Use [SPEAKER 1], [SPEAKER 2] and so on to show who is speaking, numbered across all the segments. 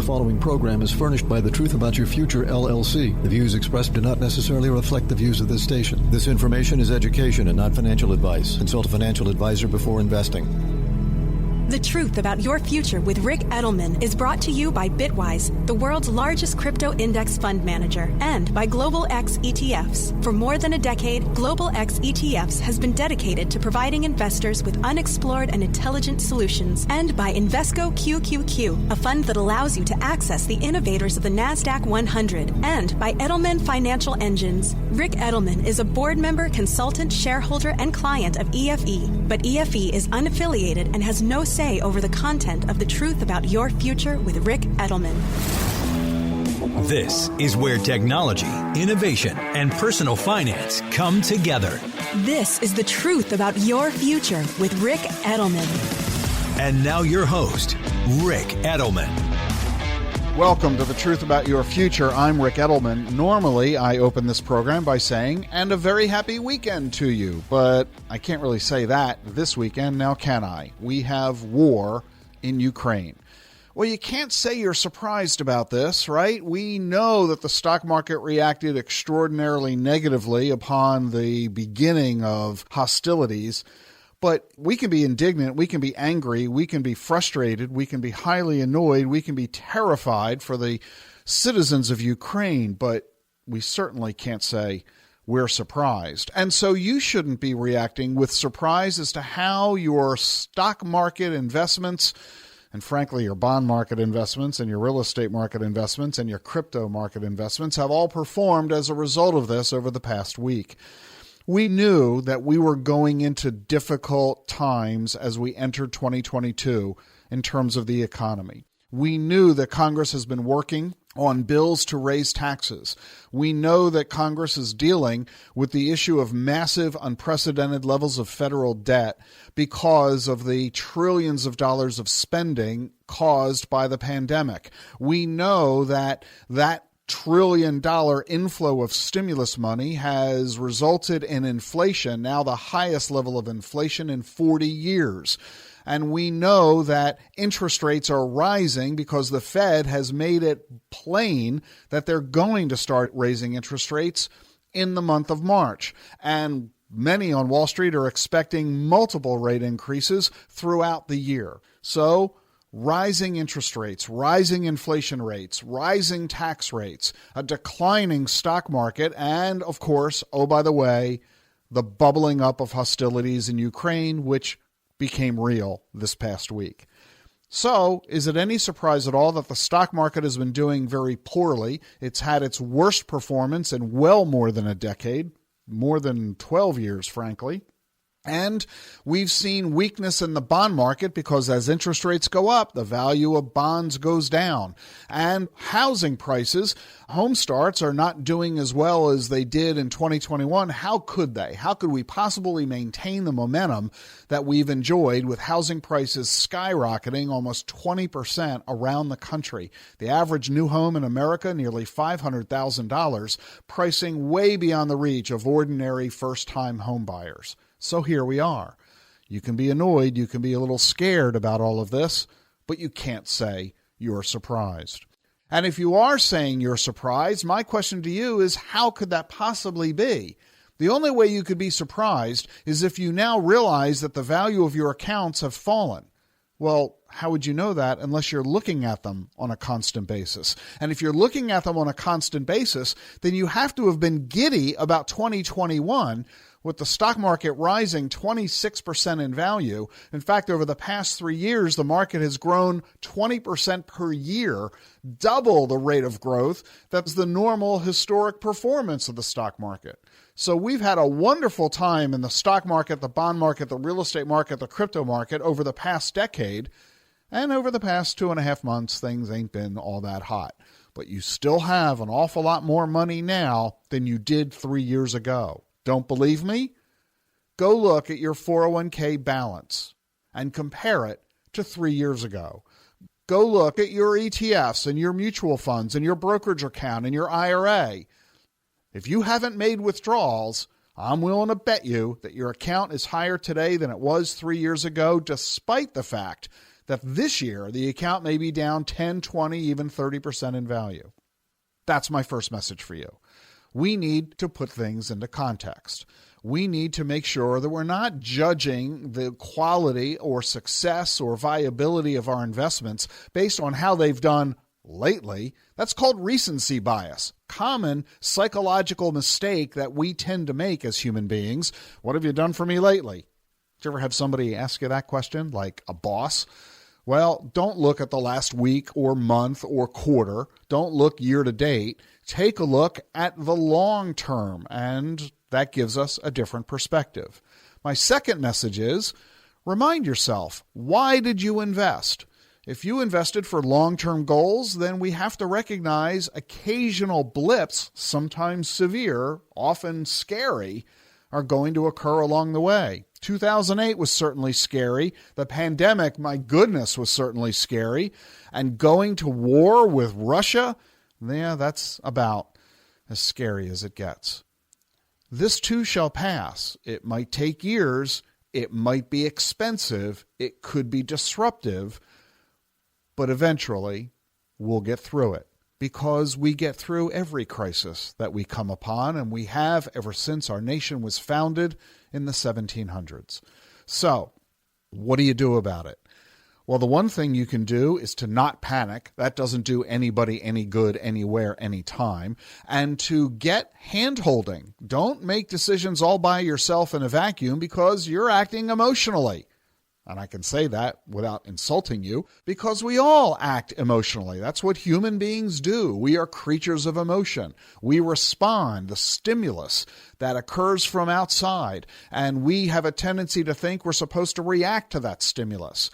[SPEAKER 1] following program is furnished by The Truth About Your Future, LLC. The views expressed do not necessarily reflect the views of this station. This information is education and not financial advice. Consult a financial advisor before investing.
[SPEAKER 2] The Truth About Your Future with Rick Edelman is brought to you by Bitwise, the world's largest crypto index fund manager, and by Global X ETFs. For more than a decade, Global X ETFs has been dedicated to providing investors with unexplored and intelligent solutions, and by Invesco QQQ, a fund that allows you to access the innovators of the NASDAQ 100, and by Edelman Financial Engines. Rick Edelman is a board member, consultant, shareholder, and client of EFE, but EFE is unaffiliated and has no say over the content of The Truth About Your Future with Rick Edelman.
[SPEAKER 3] This is where technology, innovation, and personal finance come together.
[SPEAKER 2] This is The Truth About Your Future with Rick Edelman.
[SPEAKER 3] And now your host, Rick Edelman.
[SPEAKER 4] Welcome to The Truth About Your Future. I'm Rick Edelman. Normally, I open this program by saying, and a very happy weekend to you. But I can't really say that this weekend, now can I? We have war in Ukraine. Well, you can't say you're surprised about this, right? We know that the stock market reacted extraordinarily negatively upon the beginning of hostilities. But we can be indignant, we can be angry, we can be frustrated, we can be highly annoyed, we can be terrified for the citizens of Ukraine, but we certainly can't say we're surprised. And so you shouldn't be reacting with surprise as to how your stock market investments, and frankly your bond market investments and your real estate market investments and your crypto market investments have all performed as a result of this over the past week. We knew that we were going into difficult times as we entered 2022 in terms of the economy. We knew that Congress has been working on bills to raise taxes. We know that Congress is dealing with the issue of massive, unprecedented levels of federal debt because of the trillions of dollars of spending caused by the pandemic. We know that trillion-dollar inflow of stimulus money has resulted in inflation, now the highest level of inflation in 40 years. And we know that interest rates are rising because the Fed has made it plain that they're going to start raising interest rates in the month of March. And many on Wall Street are expecting multiple rate increases throughout the year. So, rising interest rates, rising inflation rates, rising tax rates, a declining stock market, and, of course, oh, by the way, the bubbling up of hostilities in Ukraine, which became real this past week. So, is it any surprise at all that the stock market has been doing very poorly? It's had its worst performance in well more than a decade, more than 12 years, frankly. And we've seen weakness in the bond market because as interest rates go up, the value of bonds goes down. And housing prices, home starts, are not doing as well as they did in 2021. How could they? How could we possibly maintain the momentum that we've enjoyed with housing prices skyrocketing almost 20% around the country? The average new home in America, nearly $500,000, pricing way beyond the reach of ordinary first-time home buyers. So here we are. You can be annoyed, you can be a little scared about all of this, but you can't say you're surprised. And if you are saying you're surprised, my question to you is, how could that possibly be? The only way you could be surprised is if you now realize that the value of your accounts have fallen. Well, how would you know that unless you're looking at them on a constant basis? And if you're looking at them on a constant basis, then you have to have been giddy about 2021 with the stock market rising 26% in value. In fact, over the past 3 years, the market has grown 20% per year, double the rate of growth that's the normal historic performance of the stock market. So we've had a wonderful time in the stock market, the bond market, the real estate market, the crypto market over the past decade. And over the past 2.5 months, things ain't been all that hot. But you still have an awful lot more money now than you did 3 years ago. Don't believe me? Go look at your 401k balance and compare it to 3 years ago. Go look at your ETFs and your mutual funds and your brokerage account and your IRA. If you haven't made withdrawals, I'm willing to bet you that your account is higher today than it was 3 years ago, despite the fact that this year the account may be down 10, 20, even 30% in value. That's my first message for you. We need to put things into context. We need to make sure that we're not judging the quality or success or viability of our investments based on how they've done lately. That's called recency bias. Common psychological mistake that we tend to make as human beings. What have you done for me lately? Did you ever have somebody ask you that question, like a boss? Well, don't look at the last week or month or quarter. Don't look year to date. Take a look at the long term, and that gives us a different perspective. My second message is, remind yourself, why did you invest? If you invested for long-term goals, then we have to recognize occasional blips, sometimes severe, often scary, are going to occur along the way. 2008 was certainly scary. The pandemic, my goodness, was certainly scary. And going to war with Russia, yeah, that's about as scary as it gets. This too shall pass. It might take years. It might be expensive. It could be disruptive. But eventually, we'll get through it. Because we get through every crisis that we come upon, and we have ever since our nation was founded in the 1700s. So, what do you do about it? Well, the one thing you can do is to not panic. That doesn't do anybody any good anywhere, anytime. And to get hand-holding. Don't make decisions all by yourself in a vacuum because you're acting emotionally. And I can say that without insulting you because we all act emotionally. That's what human beings do. We are creatures of emotion. We respond, the stimulus that occurs from outside, and we have a tendency to think we're supposed to react to that stimulus.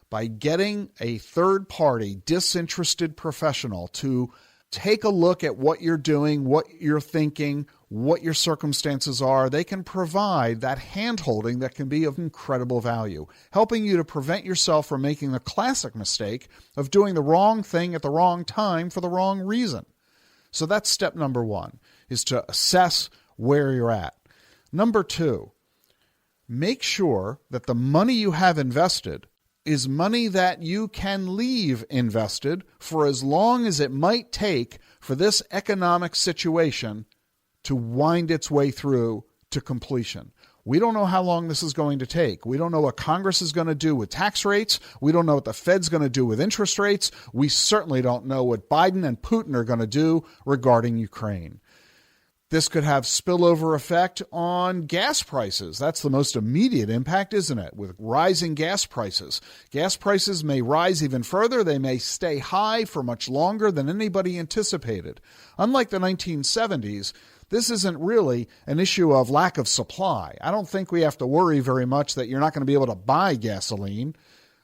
[SPEAKER 4] By getting a third-party, disinterested professional to take a look at what you're doing, what you're thinking, what your circumstances are, they can provide that hand-holding that can be of incredible value, helping you to prevent yourself from making the classic mistake of doing the wrong thing at the wrong time for the wrong reason. So that's step number one, is to assess where you're at. Number two, make sure that the money you have invested is money that you can leave invested for as long as it might take for this economic situation to wind its way through to completion. We don't know how long this is going to take. We don't know what Congress is going to do with tax rates. We don't know what the Fed's going to do with interest rates. We certainly don't know what Biden and Putin are going to do regarding Ukraine. This could have spillover effect on gas prices. That's the most immediate impact, isn't it? With rising gas prices. Gas prices may rise even further. They may stay high for much longer than anybody anticipated. Unlike the 1970s, this isn't really an issue of lack of supply. I don't think we have to worry very much that you're not going to be able to buy gasoline.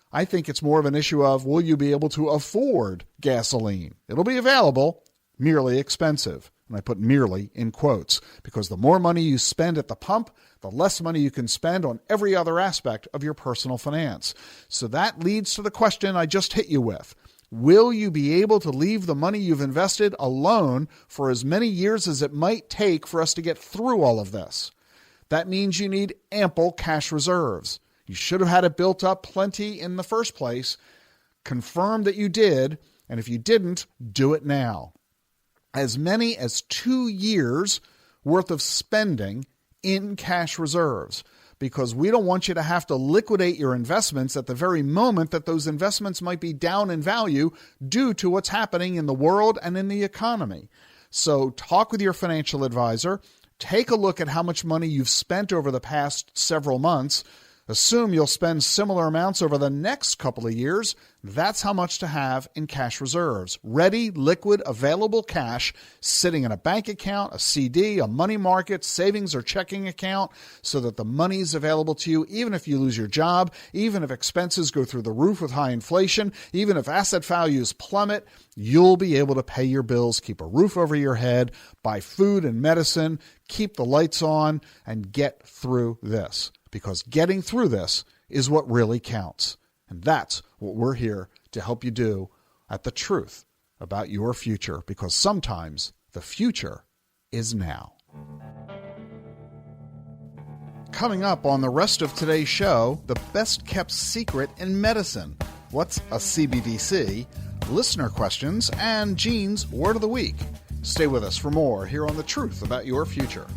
[SPEAKER 4] I think it's more of an issue of, will you be able to afford gasoline? It'll be available, merely expensive. And I put merely in quotes, because the more money you spend at the pump, the less money you can spend on every other aspect of your personal finance. So that leads to the question I just hit you with. Will you be able to leave the money you've invested alone for as many years as it might take for us to get through all of this? That means you need ample cash reserves. You should have had it built up plenty in the first place. Confirm that you did, and if you didn't, do it now. As many as 2 years worth of spending in cash reserves, because we don't want you to have to liquidate your investments at the very moment that those investments might be down in value due to what's happening in the world and in the economy. So talk with your financial advisor. Take a look at how much money you've spent over the past several months. Assume you'll spend similar amounts over the next couple of years. That's how much to have in cash reserves. Ready, liquid, available cash sitting in a bank account, a CD, a money market, savings or checking account, so that the money's available to you even if you lose your job, even if expenses go through the roof with high inflation, even if asset values plummet, you'll be able to pay your bills, keep a roof over your head, buy food and medicine, keep the lights on, and get through this. Because getting through this is what really counts. And that's what we're here to help you do at The Truth About Your Future. Because sometimes the future is now. Coming up on the rest of today's show, the best kept secret in medicine. what's a CBDC, listener questions, and Gene's Word of the Week. Stay with us for more here on The Truth About Your Future.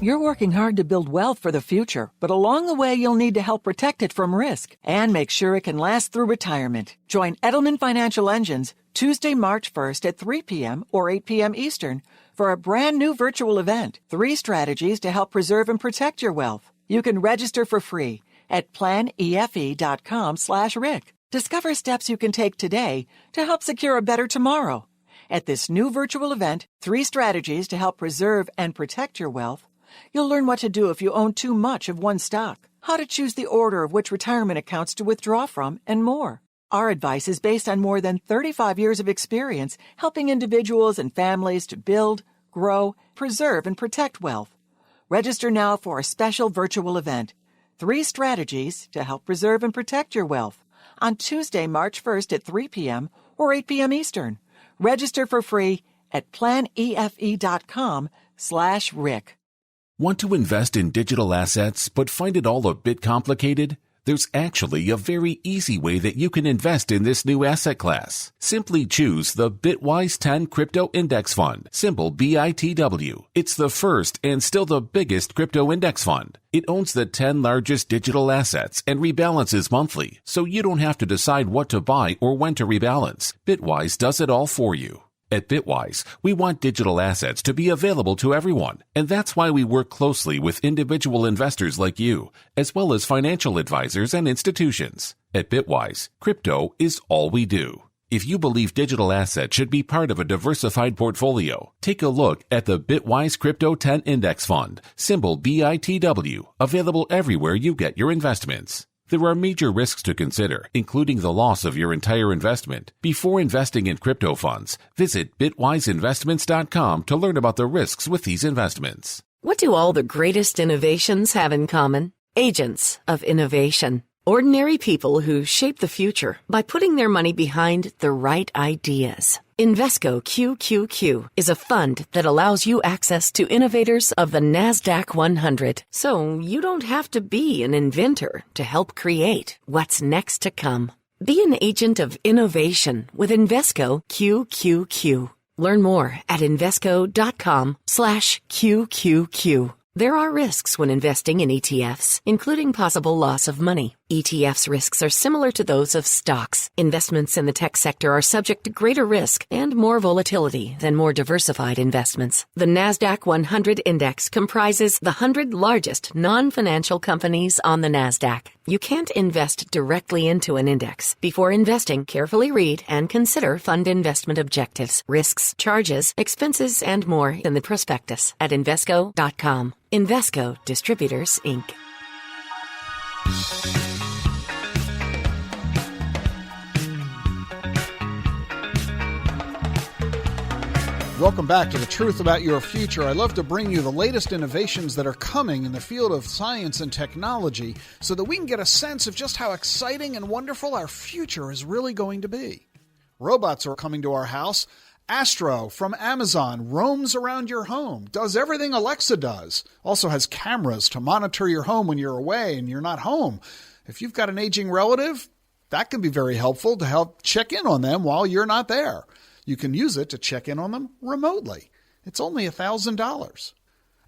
[SPEAKER 5] You're working hard to build wealth for the future, but along the way you'll need to help protect it from risk and make sure it can last through retirement. Join Edelman Financial Engines Tuesday, March 1st at 3 p.m. or 8 p.m. Eastern for a brand new virtual event, 3 strategies to help preserve and protect your wealth. You can register for free at planefe.com/Rick. Discover steps you can take today to help secure a better tomorrow. At this new virtual event, 3 strategies to help preserve and protect your wealth, you'll learn what to do if you own too much of one stock, how to choose the order of which retirement accounts to withdraw from, and more. Our advice is based on more than 35 years of experience helping individuals and families to build, grow, preserve, and protect wealth. Register now for a special virtual event, 3 strategies to help preserve and protect your wealth, on Tuesday, March 1st at 3 p.m. or 8 p.m. Eastern. Register for free at planefe.com/Rick.
[SPEAKER 6] Want to invest in digital assets but find it all a bit complicated? There's actually a very easy way that you can invest in this new asset class. Simply choose the Bitwise 10 Crypto Index Fund, symbol BITW. It's the first and still the biggest crypto index fund. It owns the 10 largest digital assets and rebalances monthly, so you don't have to decide what to buy or when to rebalance. Bitwise does it all for you. At Bitwise, we want digital assets to be available to everyone, and that's why we work closely with individual investors like you, as well as financial advisors and institutions. At Bitwise, crypto is all we do. If you believe digital assets should be part of a diversified portfolio, take a look at the Bitwise Crypto 10 Index Fund, symbol BITW, available everywhere you get your investments. There are major risks to consider, including the loss of your entire investment. Before investing in crypto funds, visit bitwiseinvestments.com to learn about the risks with these investments.
[SPEAKER 7] What do all the greatest innovations have in common? Agents of innovation. Ordinary people who shape the future by putting their money behind the right ideas. Invesco QQQ is a fund that allows you access to innovators of the NASDAQ 100, so you don't have to be an inventor to help create what's next to come. Be an agent of innovation with Invesco QQQ. Learn more at Invesco.com/QQQ. There are risks when investing in ETFs, including possible loss of money. ETFs risks are similar to those of stocks. Investments in the tech sector are subject to greater risk and more volatility than more diversified investments. The NASDAQ 100 Index comprises the 100 largest non-financial companies on the NASDAQ. You can't invest directly into an index. Before investing, carefully read and consider fund investment objectives, risks, charges, expenses, and more in the prospectus at Invesco.com. Invesco Distributors, Inc.
[SPEAKER 4] Welcome back to The Truth About Your Future. I love to bring you the latest innovations that are coming in the field of science and technology so that we can get a sense of just how exciting and wonderful our future is really going to be. Robots are coming to our house. Astro from Amazon roams around your home, does everything Alexa does, also has cameras to monitor your home when you're away and you're not home. If you've got an aging relative, that can be very helpful to help check in on them while you're not there. You can use it to check in on them remotely. It's only $1,000.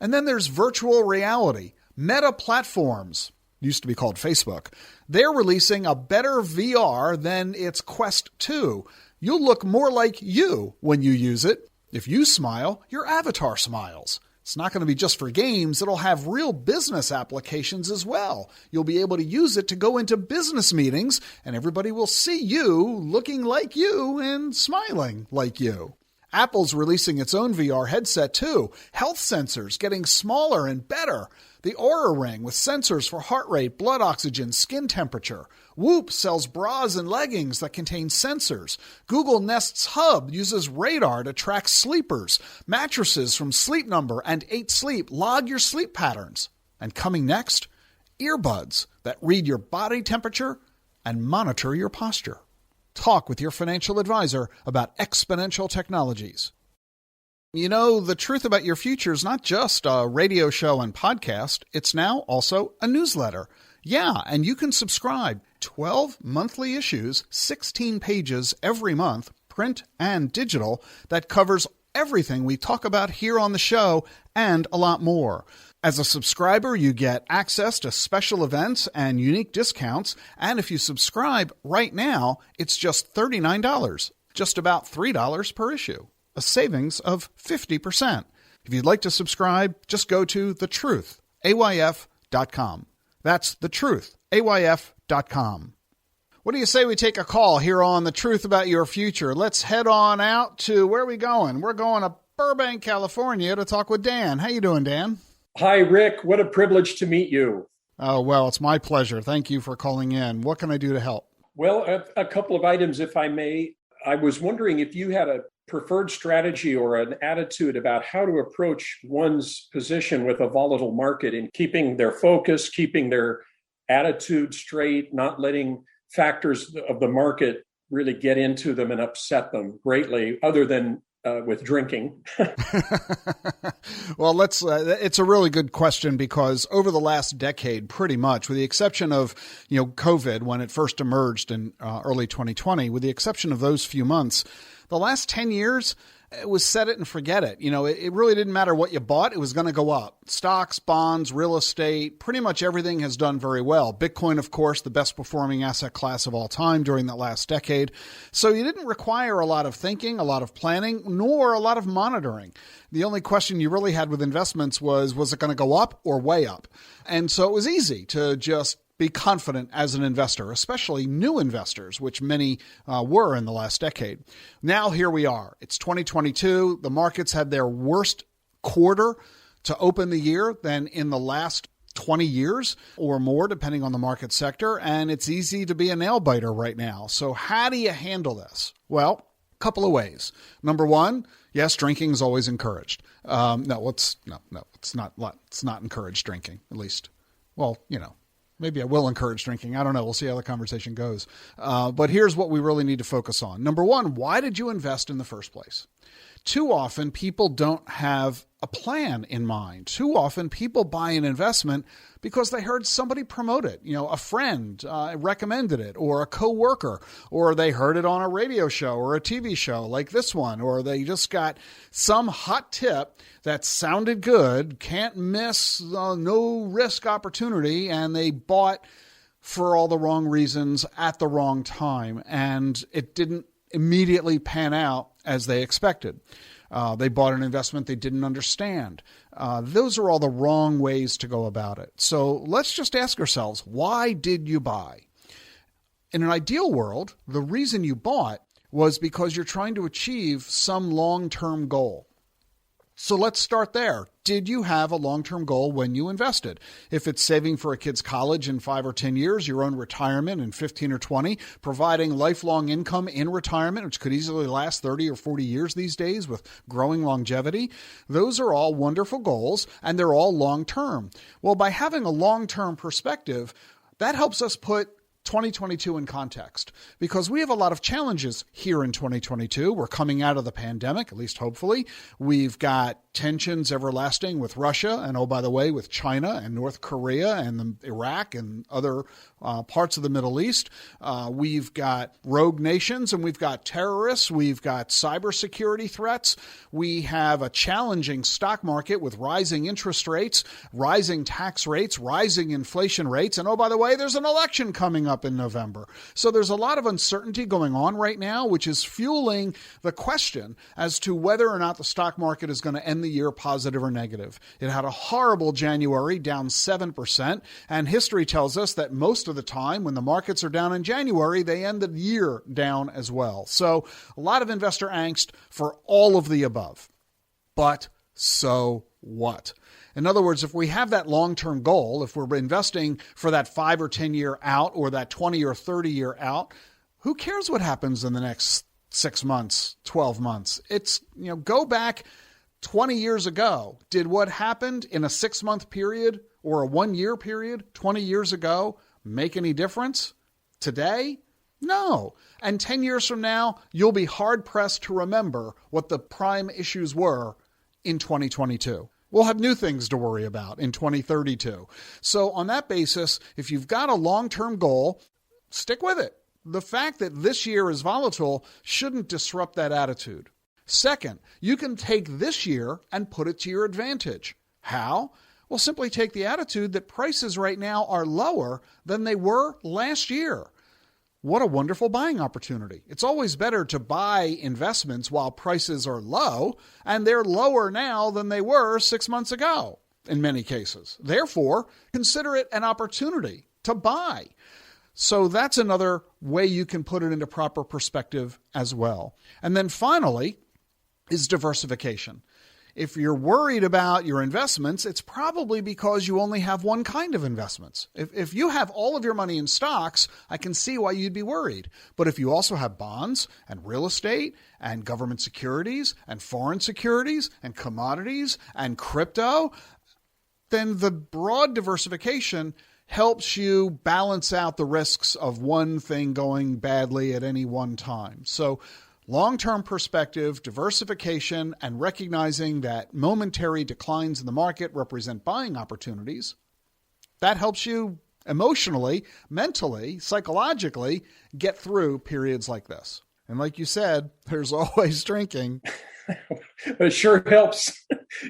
[SPEAKER 4] And then there's virtual reality. Meta Platforms, used to be called Facebook. They're releasing a better VR than its Quest 2. You'll look more like you when you use it. If you smile, your avatar smiles. It's not going to be just for games. It'll have real business applications as well. You'll be able to use it to go into business meetings, and everybody will see you looking like you and smiling like you. Apple's releasing its own VR headset too. Health sensors getting smaller and better. The Oura Ring with sensors for heart rate, blood oxygen, skin temperature. Whoop sells bras and leggings that contain sensors. Google Nest's Hub uses radar to track sleepers. Mattresses from Sleep Number and 8 Sleep log your sleep patterns. And coming next, earbuds that read your body temperature and monitor your posture. Talk with your financial advisor about Exponential Technologies. You know, The Truth About Your Future is not just a radio show and podcast. It's now also a newsletter. Yeah, and you can subscribe. 12 monthly issues, 16 pages every month, print and digital, that covers everything we talk about here on the show and a lot more. As a subscriber, you get access to special events and unique discounts. And if you subscribe right now, it's just $39, just about $3 per issue, a savings of 50%. If you'd like to subscribe, just go to thetruthayf.com. That's thetruthayf.com. What do you say we take a call here on The Truth About Your Future? Let's head on out to, where are we going? We're going to Burbank, California to talk with Dan. How you doing, Dan?
[SPEAKER 8] Hi, Rick. What a privilege to meet you.
[SPEAKER 4] Oh, well, it's my pleasure. Thank you for calling in. What can I do to help?
[SPEAKER 8] Well, a couple of items, if I may. I was wondering if you had a preferred strategy or an attitude about how to approach one's position with a volatile market in keeping their focus, keeping their attitude straight, not letting factors of the market really get into them and upset them greatly, other than with drinking.
[SPEAKER 4] Well, it's a really good question, because over the last decade, pretty much, with the exception of, COVID, when it first emerged in early 2020, with the exception of those few months, the last 10 years, it was set it and forget it. It really didn't matter what you bought. It was going to go up. Stocks, bonds, real estate, pretty much everything has done very well. Bitcoin, of course, the best performing asset class of all time during that last decade. So you didn't require a lot of thinking, a lot of planning, nor a lot of monitoring. The only question you really had with investments was it going to go up or way up? And so it was easy to just be confident as an investor, especially new investors, which many were in the last decade. Now here we are. It's 2022. The markets had their worst quarter to open the year than in the last 20 years or more, depending on the market sector. And it's easy to be a nail biter right now. So how do you handle this? Well, a couple of ways. Number one, yes, drinking is always encouraged. It's not encouraged drinking, at least. Well, maybe I will encourage drinking. I don't know. We'll see how the conversation goes. But here's what we really need to focus on. Number one, why did you invest in the first place? Too often, people don't have a plan in mind. Too often, people buy an investment because they heard somebody promote it. A friend recommended it, or a coworker, or they heard it on a radio show or a TV show like this one, or they just got some hot tip that sounded good, can't miss, no risk opportunity, and they bought for all the wrong reasons at the wrong time, and it didn't immediately pan out as they expected. They bought an investment they didn't understand. Those are all the wrong ways to go about it. So let's just ask ourselves, why did you buy? In an ideal world, the reason you bought was because you're trying to achieve some long-term goal. So let's start there. Did you have a long-term goal when you invested? If it's saving for a kid's college in 5 or 10 years, your own retirement in 15 or 20, providing lifelong income in retirement, which could easily last 30 or 40 years these days with growing longevity, those are all wonderful goals, and they're all long-term. Well, by having a long-term perspective, that helps us put 2022 in context, because we have a lot of challenges here in 2022. We're coming out of the pandemic, at least hopefully. We've got tensions everlasting with Russia, and oh, by the way, with China and North Korea and Iraq and other parts of the Middle East. We've got rogue nations, and we've got terrorists. We've got cybersecurity threats. We have a challenging stock market with rising interest rates, rising tax rates, rising inflation rates. And oh, by the way, there's an election coming up in November. So there's a lot of uncertainty going on right now, which is fueling the question as to whether or not the stock market is going to end the year positive or negative. It had a horrible January, down 7%, and history tells us that most of the time when the markets are down in January, they end the year down as well. So a lot of investor angst for all of the above. But so what? In other words, if we have that long-term goal, if we're investing for that 5 or 10 year out or that 20 or 30 year out, who cares what happens in the next 6 months, 12 months? It's, go back 20 years ago. Did what happened in a 6-month period or a 1-year period 20 years ago make any difference? Today? No. And 10 years from now, you'll be hard-pressed to remember what the prime issues were in 2022. We'll have new things to worry about in 2032. So on that basis, if you've got a long-term goal, stick with it. The fact that this year is volatile shouldn't disrupt that attitude. Second, you can take this year and put it to your advantage. How? Well, simply take the attitude that prices right now are lower than they were last year. What a wonderful buying opportunity. It's always better to buy investments while prices are low, and they're lower now than they were 6 months ago in many cases. Therefore, consider it an opportunity to buy. So that's another way you can put it into proper perspective as well. And then finally is diversification. If you're worried about your investments, it's probably because you only have one kind of investments. If you have all of your money in stocks, I can see why you'd be worried. But if you also have bonds and real estate and government securities and foreign securities and commodities and crypto, then the broad diversification helps you balance out the risks of one thing going badly at any one time. So long-term perspective, diversification, and recognizing that momentary declines in the market represent buying opportunities, that helps you emotionally, mentally, psychologically get through periods like this. And like you said, there's always drinking.
[SPEAKER 8] But it sure helps.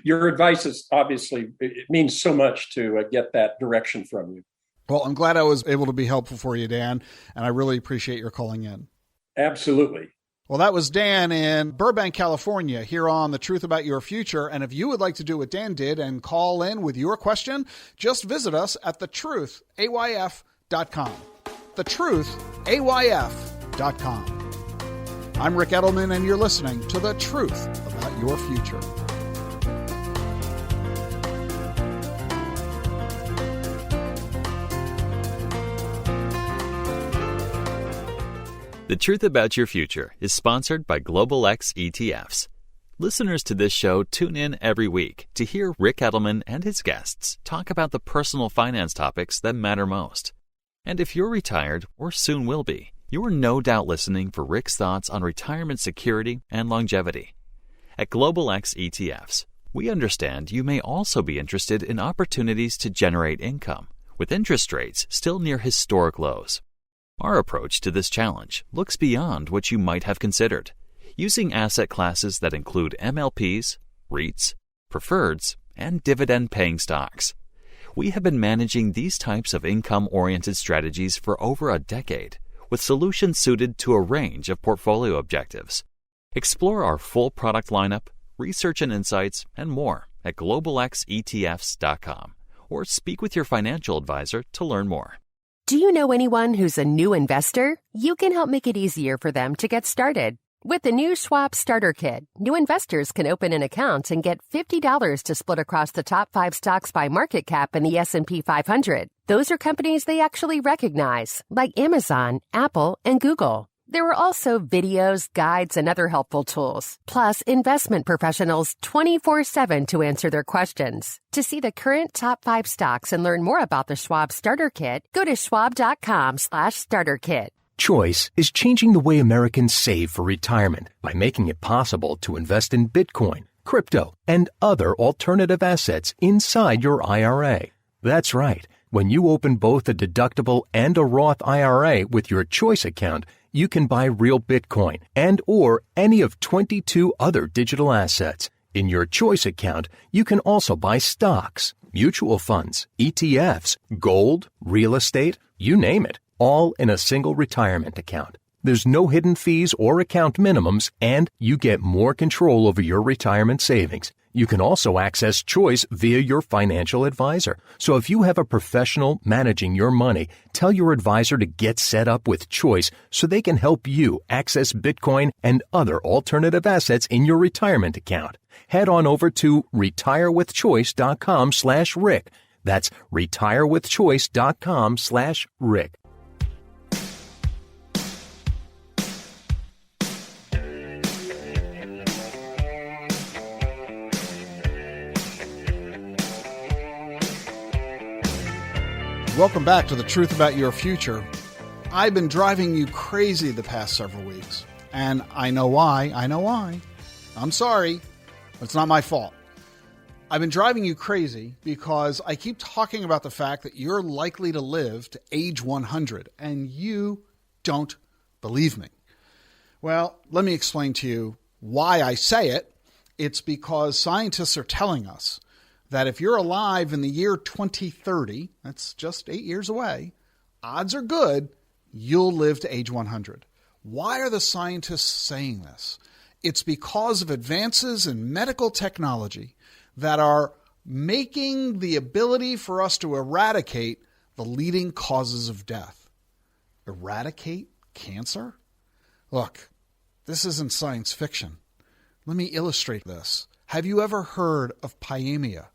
[SPEAKER 8] Your advice is obviously, it means so much to get that direction from you.
[SPEAKER 4] Well, I'm glad I was able to be helpful for you, Dan, and I really appreciate your calling in.
[SPEAKER 8] Absolutely.
[SPEAKER 4] Well, that was Dan in Burbank, California, here on The Truth About Your Future. And if you would like to do what Dan did and call in with your question, just visit us at thetruthayf.com. Thetruthayf.com. I'm Rick Edelman, and you're listening to The Truth About Your Future.
[SPEAKER 9] The Truth About Your Future is sponsored by Global X ETFs. Listeners to this show tune in every week to hear Rick Edelman and his guests talk about the personal finance topics that matter most. And if you're retired, or soon will be, you are no doubt listening for Rick's thoughts on retirement security and longevity. At Global X ETFs, we understand you may also be interested in opportunities to generate income, with interest rates still near historic lows. Our approach to this challenge looks beyond what you might have considered, using asset classes that include MLPs, REITs, preferreds, and dividend-paying stocks. We have been managing these types of income-oriented strategies for over a decade, with solutions suited to a range of portfolio objectives. Explore our full product lineup, research and insights, and more at globalxetfs.com, or speak with your financial advisor to learn more.
[SPEAKER 7] Do you know anyone who's a new investor? You can help make it easier for them to get started. With the new Schwab Starter Kit, new investors can open an account and get $50 to split across the top 5 stocks by market cap in the S&P 500. Those are companies they actually recognize, like Amazon, Apple, and Google. There are also videos, guides, and other helpful tools, plus investment professionals 24/7 to answer their questions. To see the current top 5 stocks and learn more about the Schwab Starter Kit, go to schwab.com/starterkit.
[SPEAKER 10] Choice is changing the way Americans save for retirement by making it possible to invest in Bitcoin, crypto, and other alternative assets inside your IRA. That's right. When you open both a deductible and a Roth IRA with your Choice account, you can buy real Bitcoin and or any of 22 other digital assets. In your Choice account, you can also buy stocks, mutual funds, ETFs, gold, real estate, you name it, all in a single retirement account. There's no hidden fees or account minimums, and you get more control over your retirement savings. You can also access Choice via your financial advisor. So if you have a professional managing your money, tell your advisor to get set up with Choice so they can help you access Bitcoin and other alternative assets in your retirement account. Head on over to retirewithchoice.com/Rick. That's retirewithchoice.com/Rick.
[SPEAKER 4] Welcome back to The Truth About Your Future. I've been driving you crazy the past several weeks, and I know why. I'm sorry, but it's not my fault. I've been driving you crazy because I keep talking about the fact that you're likely to live to age 100, and you don't believe me. Well, let me explain to you why I say it. It's because scientists are telling us that if you're alive in the year 2030, that's just 8 years away, odds are good you'll live to age 100. Why are the scientists saying this? It's because of advances in medical technology that are making the ability for us to eradicate the leading causes of death. Eradicate cancer? Look, this isn't science fiction. Let me illustrate this. Have you ever heard of pyemia,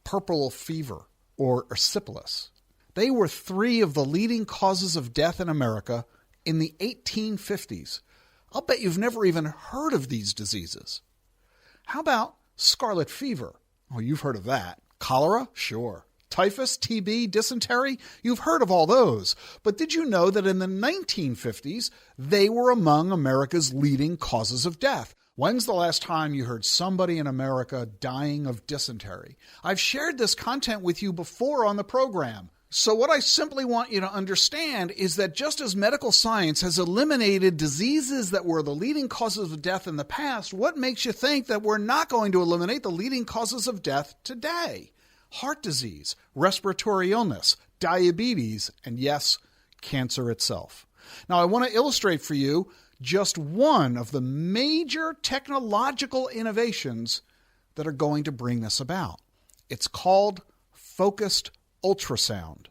[SPEAKER 4] purple fever, or erysipelas? They were 3 of the leading causes of death in America in the 1850s. I'll bet you've never even heard of these diseases. How about scarlet fever? Oh, you've heard of that. Cholera? Sure. Typhus, TB, dysentery? You've heard of all those. But did you know that in the 1950s, they were among America's leading causes of death? When's the last time you heard somebody in America dying of dysentery? I've shared this content with you before on the program. So what I simply want you to understand is that just as medical science has eliminated diseases that were the leading causes of death in the past, what makes you think that we're not going to eliminate the leading causes of death today? Heart disease, respiratory illness, diabetes, and yes, cancer itself. Now, I want to illustrate for you just one of the major technological innovations that are going to bring this about. It's called focused ultrasound.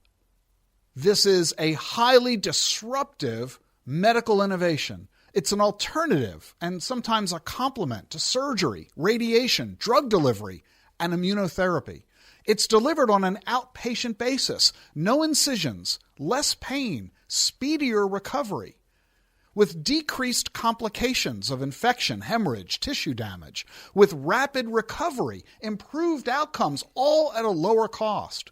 [SPEAKER 4] This is a highly disruptive medical innovation. It's an alternative and sometimes a complement to surgery, radiation, drug delivery, and immunotherapy. It's delivered on an outpatient basis, no incisions, less pain, speedier recovery, with decreased complications of infection, hemorrhage, tissue damage, with rapid recovery, improved outcomes, all at a lower cost.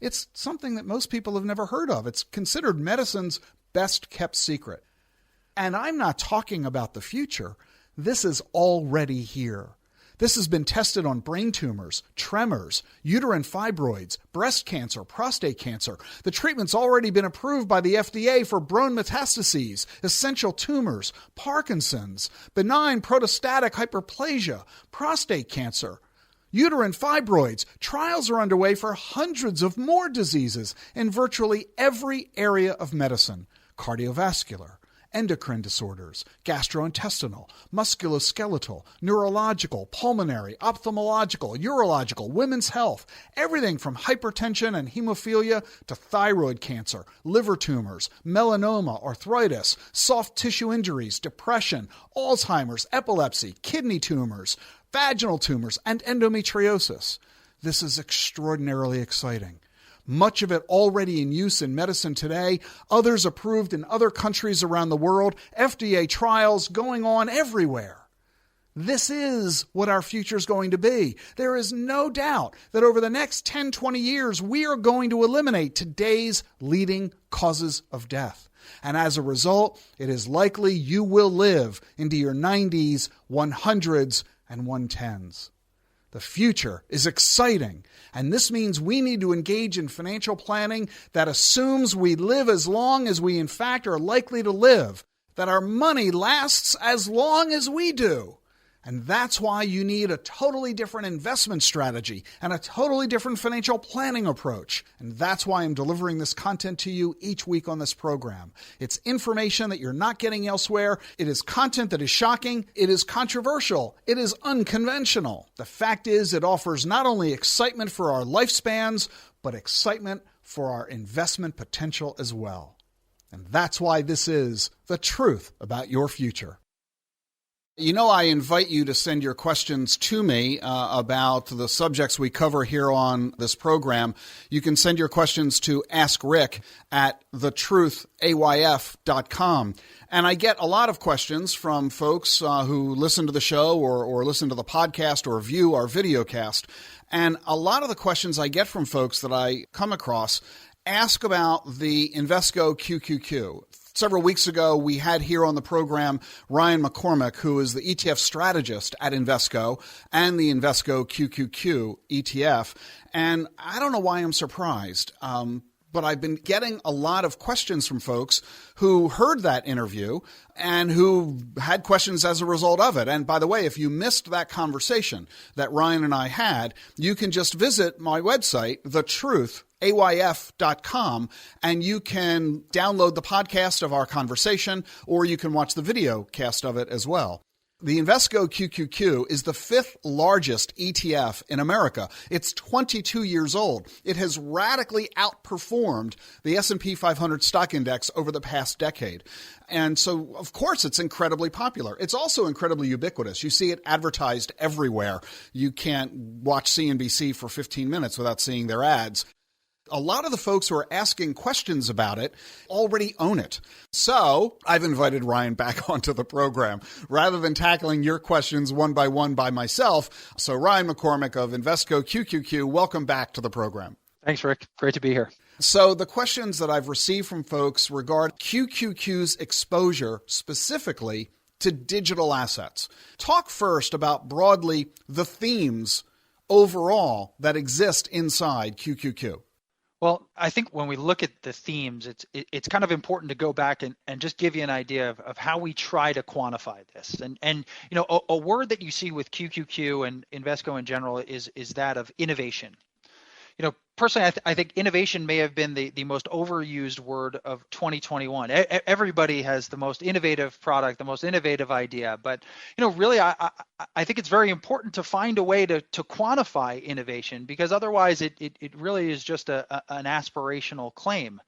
[SPEAKER 4] It's something that most people have never heard of. It's considered medicine's best kept secret. And I'm not talking about the future. This is already here. This has been tested on brain tumors, tremors, uterine fibroids, breast cancer, prostate cancer. The treatment's already been approved by the FDA for bone metastases, essential tumors, Parkinson's, benign prostatic hyperplasia, prostate cancer, uterine fibroids. Trials are underway for hundreds of more diseases in virtually every area of medicine: cardiovascular, endocrine disorders, gastrointestinal, musculoskeletal, neurological, pulmonary, ophthalmological, urological, women's health, everything from hypertension and hemophilia to thyroid cancer, liver tumors, melanoma, arthritis, soft tissue injuries, depression, Alzheimer's, epilepsy, kidney tumors, vaginal tumors, and endometriosis. This is extraordinarily exciting. Much of it already in use in medicine today, others approved in other countries around the world, FDA trials going on everywhere. This is what our future is going to be. There is no doubt that over the next 10, 20 years, we are going to eliminate today's leading causes of death. And as a result, it is likely you will live into your 90s, 100s, and 110s. The future is exciting, and this means we need to engage in financial planning that assumes we live as long as we in fact are likely to live, that our money lasts as long as we do. And that's why you need a totally different investment strategy and a totally different financial planning approach. And that's why I'm delivering this content to you each week on this program. It's information that you're not getting elsewhere. It is content that is shocking. It is controversial. It is unconventional. The fact is, it offers not only excitement for our lifespans, but excitement for our investment potential as well. And that's why this is the truth about your future. You know, I invite you to send your questions to me about the subjects we cover here on this program. You can send your questions to askrick@thetruthayf.com. And I get a lot of questions from folks who listen to the show or listen to the podcast or view our videocast. And a lot of the questions I get from folks that I come across ask about the Invesco QQQ. Several weeks ago, we had here on the program Ryan McCormick, who is the ETF strategist at Invesco and the Invesco QQQ ETF. And I don't know why I'm surprised, but I've been getting a lot of questions from folks who heard that interview and who had questions as a result of it. And by the way, if you missed that conversation that Ryan and I had, you can just visit my website, thetruth.ayf.com, and you can download the podcast of our conversation, or you can watch the video cast of it as well. The Invesco QQQ is the 5th largest ETF in America. It's 22 years old. It has radically outperformed the S&P 500 stock index over the past decade. And so, of course, it's incredibly popular. It's also incredibly ubiquitous. You see it advertised everywhere. You can't watch CNBC for 15 minutes without seeing their ads. A lot of the folks who are asking questions about it already own it. So I've invited Ryan back onto the program rather than tackling your questions one by myself. So Ryan McCormick of Invesco QQQ, welcome back to the program.
[SPEAKER 11] Thanks, Rick. Great to be here.
[SPEAKER 4] So the questions that I've received from folks regard QQQ's exposure specifically to digital assets. Talk first about broadly the themes overall that exist inside QQQ.
[SPEAKER 11] Well, I think when we look at the themes, it's kind of important to go back and just give you an idea of how we try to quantify this. And you know, a word that you see with QQQ and Invesco in general is that of innovation. You know, personally, I think innovation may have been the most overused word of 2021. Everybody has the most innovative product, the most innovative idea. But, you know, really, I think it's very important to find a way to quantify innovation, because otherwise it really is just an aspirational claim.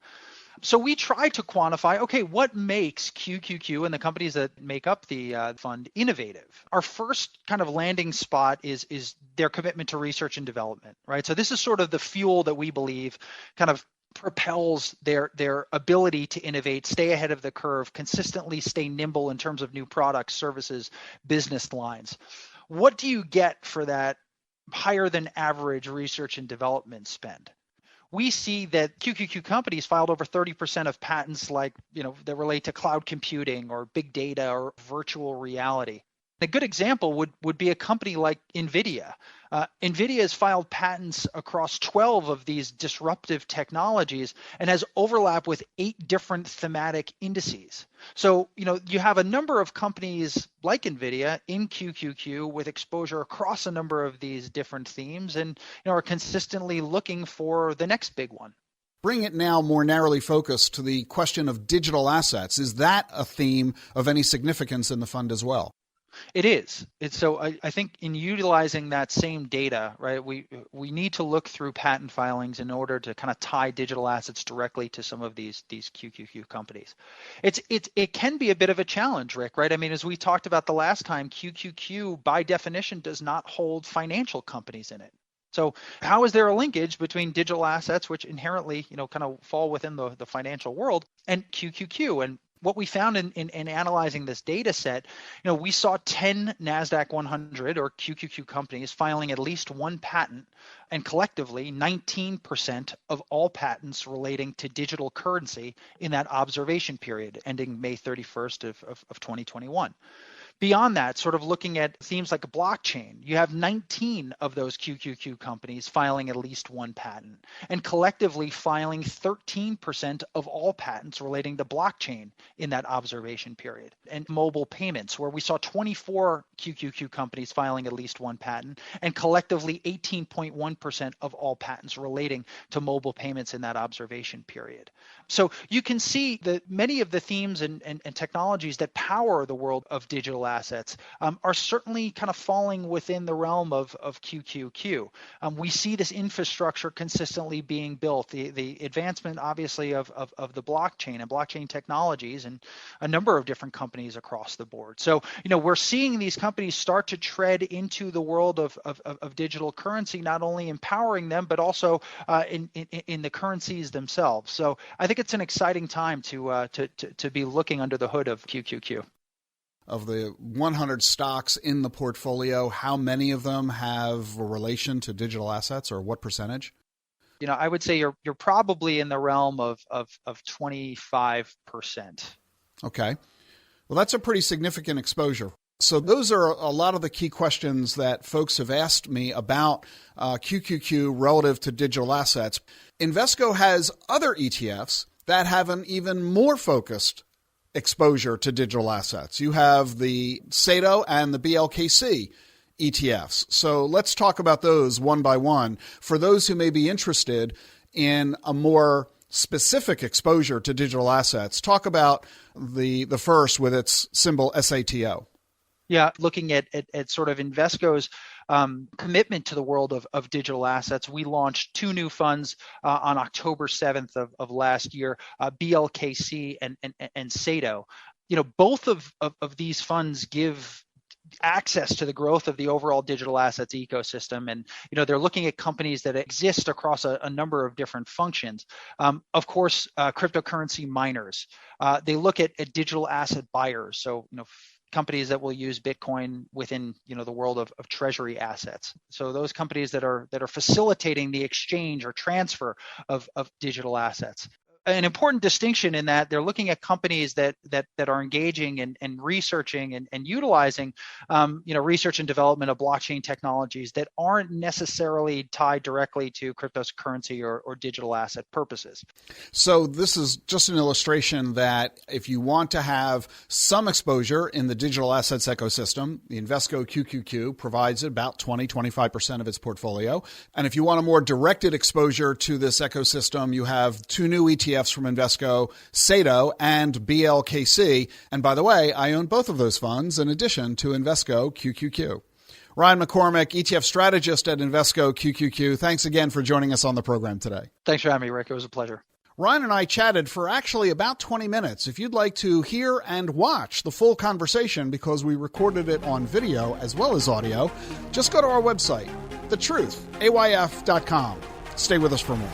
[SPEAKER 11] So we try to quantify, okay, what makes QQQ and the companies that make up the fund innovative? Our first kind of landing spot is their commitment to research and development, right? So this is sort of the fuel that we believe kind of propels their ability to innovate, stay ahead of the curve, consistently stay nimble in terms of new products, services, business lines. What do you get for that higher than average research and development spend? We see that QQQ companies filed over 30% of patents that relate to cloud computing or big data or virtual reality. A good example would be a company like NVIDIA. NVIDIA has filed patents across 12 of these disruptive technologies and has overlap with 8 different thematic indices. So, you know, you have a number of companies like NVIDIA in QQQ with exposure across a number of these different themes and, you know, are consistently looking for the next big one.
[SPEAKER 4] Bring it now more narrowly focused to the question of digital assets. Is that a theme of any significance in the fund as well?
[SPEAKER 11] It is. So I think in utilizing that same data, right, we need to look through patent filings in order to kind of tie digital assets directly to some of these QQQ companies. It can be a bit of a challenge, Rick, right? I mean, as we talked about the last time, QQQ by definition does not hold financial companies in it. So how is there a linkage between digital assets, which inherently, you know, kind of fall within the financial world, and QQQ? And what we found in analyzing this data set, you know, we saw 10 NASDAQ 100 or QQQ companies filing at least one patent, and collectively 19% of all patents relating to digital currency in that observation period ending May 31st of 2021. Beyond that, sort of looking at themes like a blockchain, you have 19 of those QQQ companies filing at least one patent, and collectively filing 13% of all patents relating to blockchain in that observation period. And mobile payments, where we saw 24 QQQ companies filing at least one patent, and collectively 18.1% of all patents relating to mobile payments in that observation period. So you can see that many of the themes and technologies that power the world of digital assets are certainly kind of falling within the realm of QQQ. We see this infrastructure consistently being built, the advancement obviously of the blockchain and blockchain technologies and a number of different companies across the board. So, you know, we're seeing these companies start to tread into the world of digital currency, not only empowering them, but also in the currencies themselves. So I think it's an exciting time to be looking under the hood of QQQ.
[SPEAKER 4] Of the 100 stocks in the portfolio, how many of them have a relation to digital assets, or what percentage?
[SPEAKER 11] You know, I would say you're probably in the realm of 25%.
[SPEAKER 4] Okay. Well, that's a pretty significant exposure. So those are a lot of the key questions that folks have asked me about QQQ relative to digital assets. Invesco has other ETFs that have an even more focused exposure to digital assets. You have the SATO and the BLKC ETFs. So let's talk about those one by one. For those who may be interested in a more specific exposure to digital assets, talk about the first with its symbol SATO.
[SPEAKER 11] Yeah, looking at sort of Invesco's commitment to the world of digital assets, we launched two new funds on October 7th of last year, BLKC and SATO. Both of these funds give access to the growth of the overall digital assets ecosystem. And, they're looking at companies that exist across a number of different functions. Of course, cryptocurrency miners. They look at digital asset buyers. So, companies that will use Bitcoin within, the world of treasury assets. So those companies that are facilitating the exchange or transfer of digital assets. An important distinction in that they're looking at companies that are engaging and researching and utilizing, research and development of blockchain technologies that aren't necessarily tied directly to cryptocurrency or digital asset purposes. So this is just an illustration that if you want to have some exposure in the digital assets ecosystem, the Invesco QQQ provides about 20-25% of its portfolio. And if you want a more directed exposure to this ecosystem, you have two new ETFs from Invesco, SATO and BLKC. And by the way, I own both of those funds in addition to Invesco QQQ. Ryan McCormick, ETF strategist at Invesco QQQ. Thanks again for joining us on the program today. Thanks for having me, Rick. It was a pleasure.
[SPEAKER 4] Ryan and I chatted for actually about 20 minutes. If you'd like to hear and watch the full conversation, because we recorded it on video as well as audio, just go to our website, thetruthayf.com. Stay with us for more.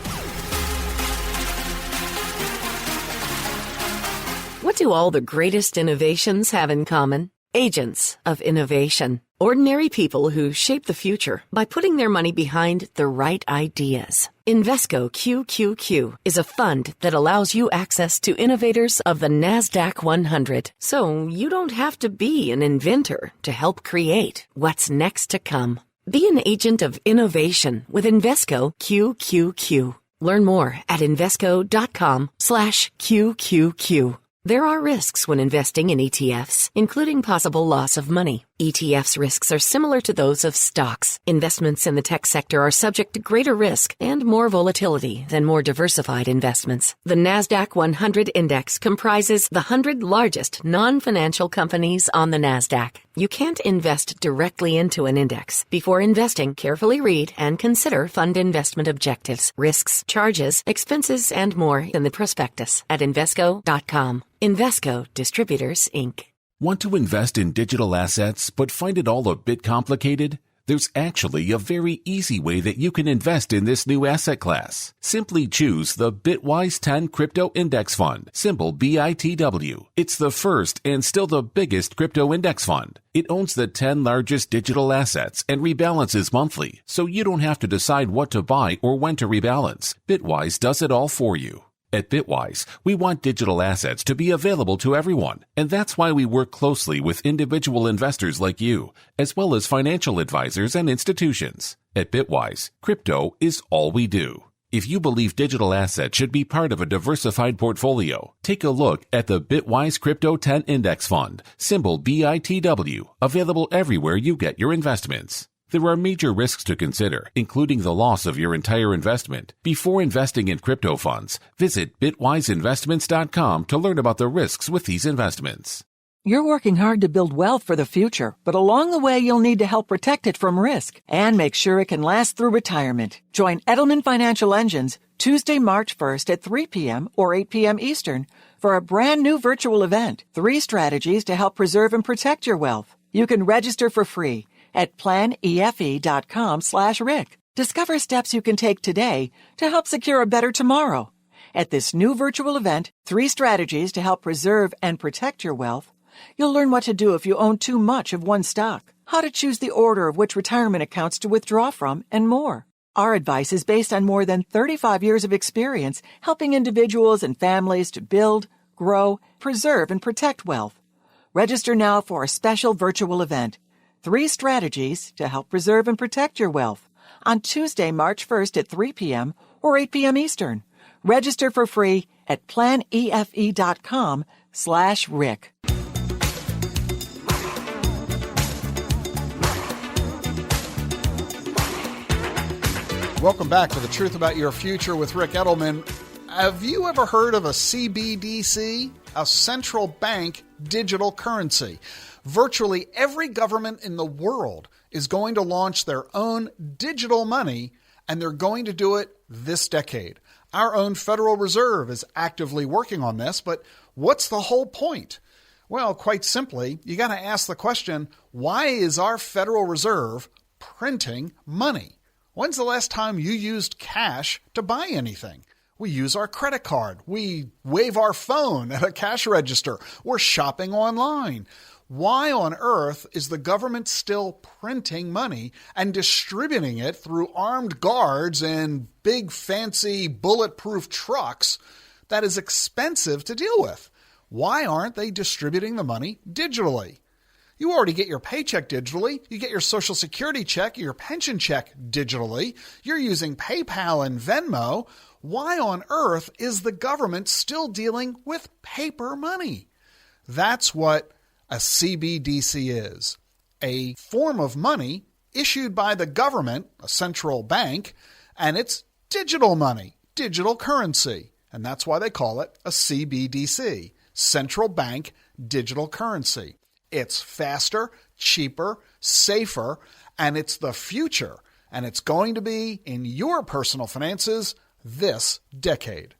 [SPEAKER 7] What do all the greatest innovations have in common? Agents of innovation. Ordinary people who shape the future by putting their money behind the right ideas. Invesco QQQ is a fund that allows you access to innovators of the NASDAQ 100. So you don't have to be an inventor to help create what's next to come. Be an agent of innovation with Invesco QQQ. Learn more at Invesco.com/QQQ. There are risks when investing in ETFs, including possible loss of money. ETFs' risks are similar to those of stocks. Investments in the tech sector are subject to greater risk and more volatility than more diversified investments. The NASDAQ 100 Index comprises the 100 largest non-financial companies on the NASDAQ. You can't invest directly into an index. Before investing, carefully read and consider fund investment objectives, risks, charges, expenses, and more in the prospectus at Invesco.com. Invesco Distributors, Inc.
[SPEAKER 6] Want to invest in digital assets but find it all a bit complicated? There's actually a very easy way that you can invest in this new asset class. Simply choose the Bitwise 10 Crypto Index Fund, symbol BITW. It's the first and still the biggest crypto index fund. It owns the 10 largest digital assets and rebalances monthly, so you don't have to decide what to buy or when to rebalance. Bitwise does it all for you. At Bitwise, we want digital assets to be available to everyone, and that's why we work closely with individual investors like you, as well as financial advisors and institutions. At Bitwise, crypto is all we do. If you believe digital assets should be part of a diversified portfolio, take a look at the Bitwise Crypto 10 Index Fund, symbol BITW, available everywhere you get your investments. There are major risks to consider, including the loss of your entire investment. Before investing in crypto funds, visit bitwiseinvestments.com to learn about the risks with these investments.
[SPEAKER 5] You're working hard to build wealth for the future, but along the way you'll need to help protect it from risk and make sure it can last through retirement. Join Edelman Financial Engines Tuesday, March 1st at 3 p.m. or 8 p.m. Eastern for a brand new virtual event, 3 strategies to help preserve and protect your wealth. You can register for free at planefe.com/Rick. Discover steps you can take today to help secure a better tomorrow. At this new virtual event, 3 strategies to help preserve and protect your wealth, you'll learn what to do if you own too much of one stock, how to choose the order of which retirement accounts to withdraw from, and more. Our advice is based on more than 35 years of experience helping individuals and families to build, grow, preserve, and protect wealth. Register now for a special virtual event, 3 strategies to help preserve and protect your wealth, on Tuesday, March 1st at 3 p.m. or 8 p.m. Eastern. Register for free at planefe.com/Rick.
[SPEAKER 4] Welcome back to The Truth About Your Future with Rick Edelman. Have you ever heard of a CBDC? A central bank digital currency. Virtually every government in the world is going to launch their own digital money, and they're going to do it this decade. Our own Federal Reserve is actively working on this, but what's the whole point? Well, quite simply, you got to ask the question, why is our Federal Reserve printing money? When's the last time you used cash to buy anything? We use our credit card. We wave our phone at a cash register. We're shopping online. Why on earth is the government still printing money and distributing it through armed guards and big fancy bulletproof trucks that is expensive to deal with? Why aren't they distributing the money digitally? You already get your paycheck digitally. You get your Social Security check, your pension check digitally. You're using PayPal and Venmo. Why on earth is the government still dealing with paper money? That's what a CBDC is. A form of money issued by the government, a central bank, and it's digital money, digital currency. And that's why they call it a CBDC, central bank digital currency. It's faster, cheaper, safer, and it's the future. And it's going to be in your personal finances this decade.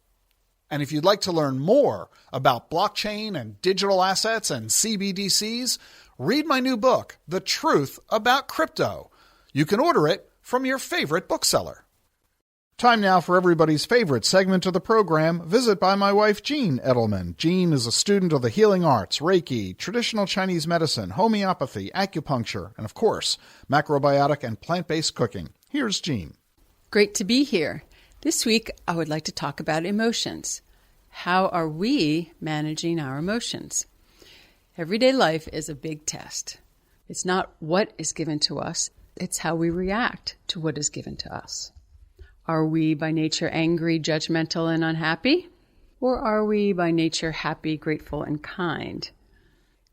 [SPEAKER 4] And if you'd like to learn more about blockchain and digital assets and CBDCs, read my new book, The Truth About Crypto. You can order it from your favorite bookseller. Time now for everybody's favorite segment of the program, Visit by my wife, Jean Edelman. Jean is a student of the healing arts, Reiki, traditional Chinese medicine, homeopathy, acupuncture, and of course, macrobiotic and plant-based cooking. Here's Jean.
[SPEAKER 12] Great to be here. This week, I would like to talk about emotions. How are we managing our emotions? Everyday life is a big test. It's not what is given to us, it's how we react to what is given to us. Are we by nature angry, judgmental, and unhappy? Or are we by nature happy, grateful, and kind?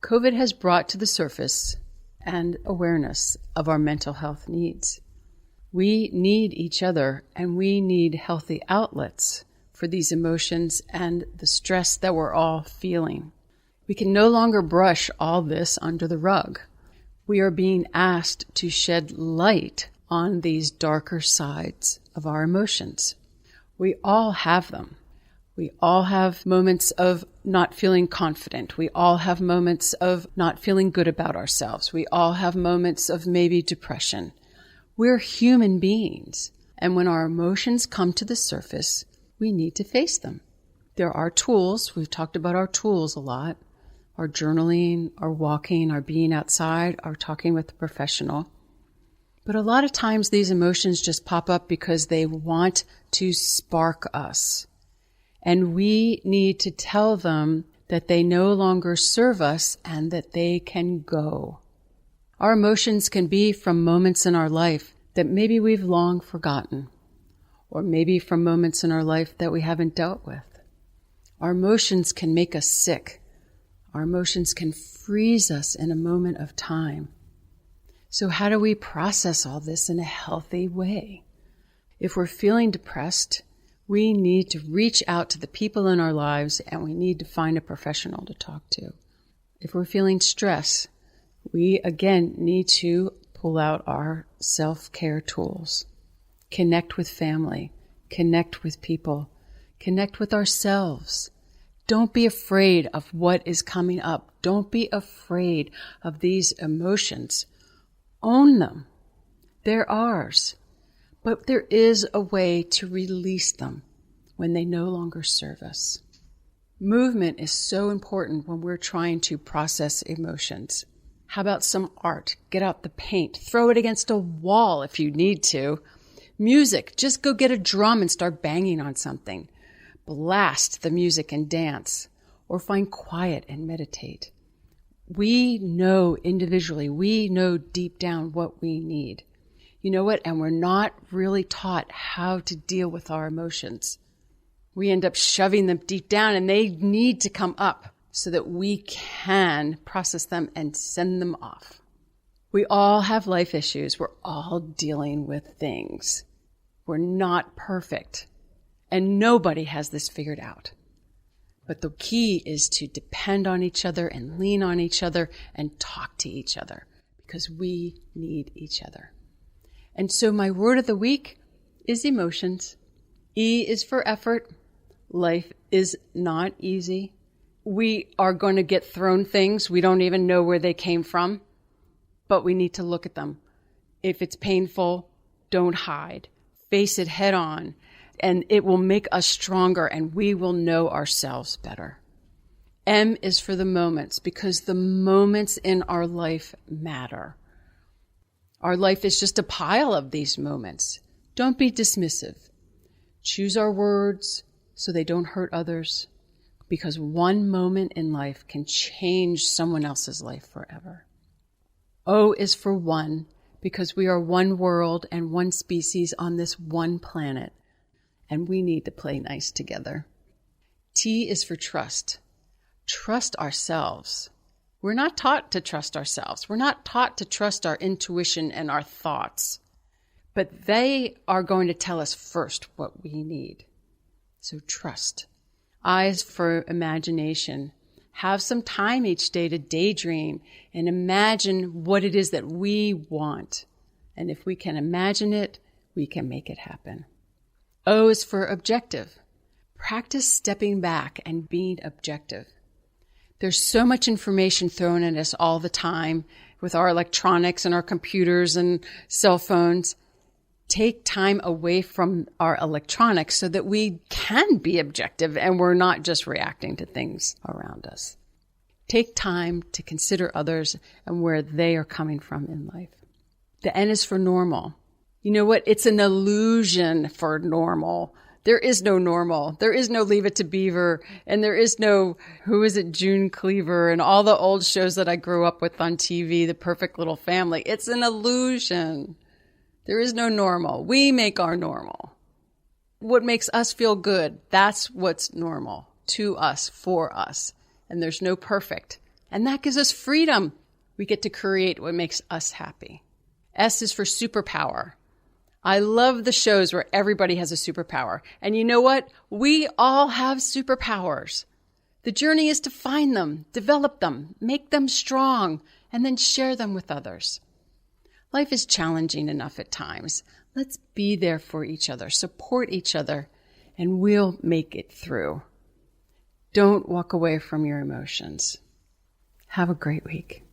[SPEAKER 12] COVID has brought to the surface and awareness of our mental health needs. We need each other, and we need healthy outlets for these emotions and the stress that we're all feeling. We can no longer brush all this under the rug. We are being asked to shed light on these darker sides of our emotions. We all have them. We all have moments of not feeling confident. We all have moments of not feeling good about ourselves. We all have moments of maybe depression. We're human beings, and when our emotions come to the surface, we need to face them. There are tools. We've talked about our tools a lot. Our journaling, our walking, our being outside, our talking with a professional. But a lot of times these emotions just pop up because they want to spark us. And we need to tell them that they no longer serve us and that they can go. Our emotions can be from moments in our life that maybe we've long forgotten, or maybe from moments in our life that we haven't dealt with. Our emotions can make us sick. Our emotions can freeze us in a moment of time. So how do we process all this in a healthy way? If we're feeling depressed, we need to reach out to the people in our lives and we need to find a professional to talk to. If we're feeling stress, we again need to pull out our self-care tools. Connect with family, connect with people, connect with ourselves. Don't be afraid of what is coming up. Don't be afraid of these emotions. Own them. They're ours. But there is a way to release them when they no longer serve us. Movement is so important when we're trying to process emotions. How about some art? Get out the paint. Throw it against a wall if you need to. Music. Just go get a drum and start banging on something. Blast the music and dance. or find quiet and meditate. We know individually, we know deep down what we need. You know what? And we're not really taught how to deal with our emotions. We end up shoving them deep down, and they need to come up so that we can process them and send them off. We all have life issues. We're all dealing with things. We're not perfect, and nobody has this figured out. But the key is to depend on each other and lean on each other and talk to each other, because we need each other. And so my word of the week is emotions. E is for effort. Life is not easy. We are going to get thrown things. We don't even know where they came from, but we need to look at them. If it's painful, don't hide. Face it head on, and it will make us stronger, and we will know ourselves better. M is for the moments, because the moments in our life matter. Our life is just a pile of these moments. Don't be dismissive. Choose our words so they don't hurt others, because one moment in life can change someone else's life forever. O is for one, because we are one world and one species on this one planet, and we need to play nice together. T is for trust. Trust ourselves. We're not taught to trust ourselves. We're not taught to trust our intuition and our thoughts, but they are going to tell us first what we need. So trust. I is for imagination. Have some time each day to daydream and imagine what it is that we want. And if we can imagine it, we can make it happen. O is for objective. Practice stepping back and being objective. There's so much information thrown at us all the time with our electronics and our computers and cell phones. Take time away from our electronics so that we can be objective and we're not just reacting to things around us. Take time to consider others and where they are coming from in life. The N is for normal. You know what? It's an illusion for normal. There is no normal. There is no Leave It to Beaver. And there is no, who is it, June Cleaver and all the old shows that I grew up with on TV, The Perfect Little Family. It's an illusion. There is no normal. We make our normal. What makes us feel good, that's what's normal to us, for us. And there's no perfect. And that gives us freedom. We get to create what makes us happy. S is for superpower. I love the shows where everybody has a superpower. And you know what? We all have superpowers. The journey is to find them, develop them, make them strong, and then share them with others. Life is challenging enough at times. Let's be there for each other, support each other, and we'll make it through. Don't walk away from your emotions. Have a great week.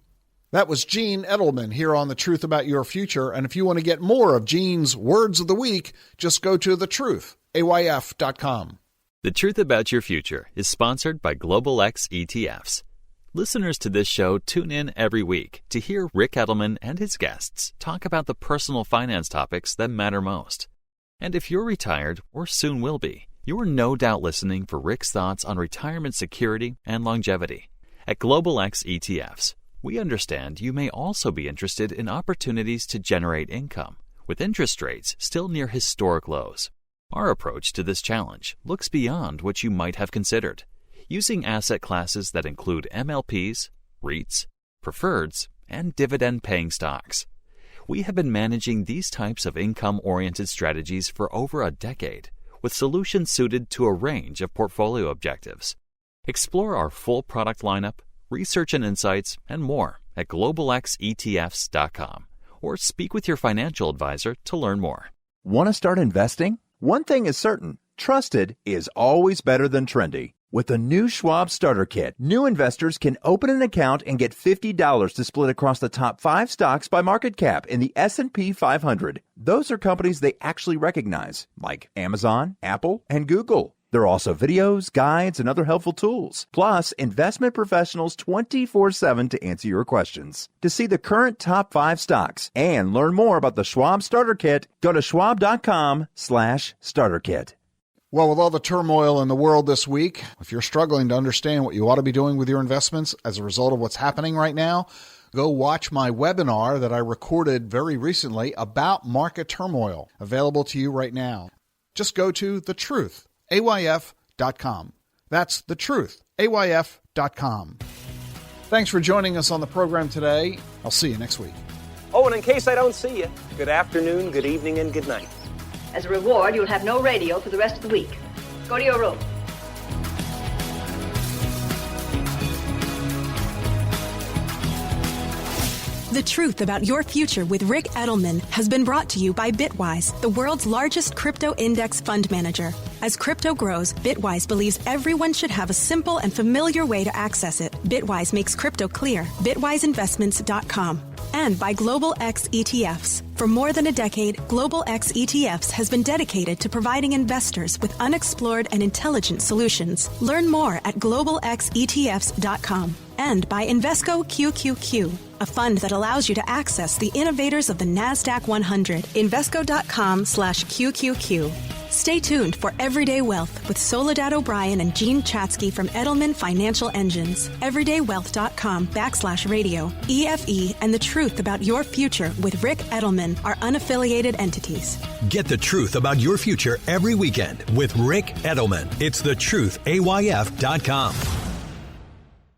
[SPEAKER 4] That was Jean Edelman here on The Truth About Your Future. And if you want to get more of Jean's Words of the Week, just go to thetruthayf.com.
[SPEAKER 9] The Truth About Your Future is sponsored by Global X ETFs. Listeners to this show tune in every week to hear Rick Edelman and his guests talk about the personal finance topics that matter most. And if you're retired or soon will be, you are no doubt listening for Rick's thoughts on retirement security and longevity. At Global X ETFs, we understand you may also be interested in opportunities to generate income, with interest rates still near historic lows. Our approach to this challenge looks beyond what you might have considered, using asset classes that include MLPs, REITs, preferreds, and dividend-paying stocks. We have been managing these types of income-oriented strategies for over a decade, with solutions suited to a range of portfolio objectives. Explore our full product lineup, research and insights, and more at globalxetfs.com, or speak with your financial advisor to learn more.
[SPEAKER 13] Want to start investing? One thing is certain, trusted is always better than trendy. With the new Schwab Starter Kit, new investors can open an account and get $50 to split across the top 5 stocks by market cap in the S&P 500. Those are companies they actually recognize, like Amazon, Apple, and Google. There are also videos, guides, and other helpful tools, plus investment professionals 24/7 to answer your questions. To see the current top 5 stocks and learn more about the Schwab Starter Kit, go to schwab.com/starterkit.
[SPEAKER 4] Well, with all the turmoil in the world this week, if you're struggling to understand what you ought to be doing with your investments as a result of what's happening right now, go watch my webinar that I recorded very recently about market turmoil, available to you right now. Just go to thetruthayf.com. That's thetruthayf.com. Thanks for joining us on the program today. I'll see you next week.
[SPEAKER 14] Oh, and in case I don't see you, good afternoon, good evening, and good night.
[SPEAKER 15] As a reward, you'll have no radio for the rest of the week. Go to your room.
[SPEAKER 2] The Truth About Your Future with Rick Edelman has been brought to you by Bitwise, the world's largest crypto index fund manager. As crypto grows, Bitwise believes everyone should have a simple and familiar way to access it. Bitwise makes crypto clear. BitwiseInvestments.com. And by Global X ETFs. For more than a decade, Global X ETFs has been dedicated to providing investors with unexplored and intelligent solutions. Learn more at globalxetfs.com. And by Invesco QQQ, a fund that allows you to access the innovators of the NASDAQ 100. Invesco.com/QQQ. Stay tuned for Everyday Wealth with Soledad O'Brien and Gene Chatsky from Edelman Financial Engines. Everydaywealth.com/radio. EFE and The Truth About Your Future with Rick Edelman are unaffiliated entities.
[SPEAKER 3] Get the truth about your future every weekend with Rick Edelman. It's thetruthayf.com.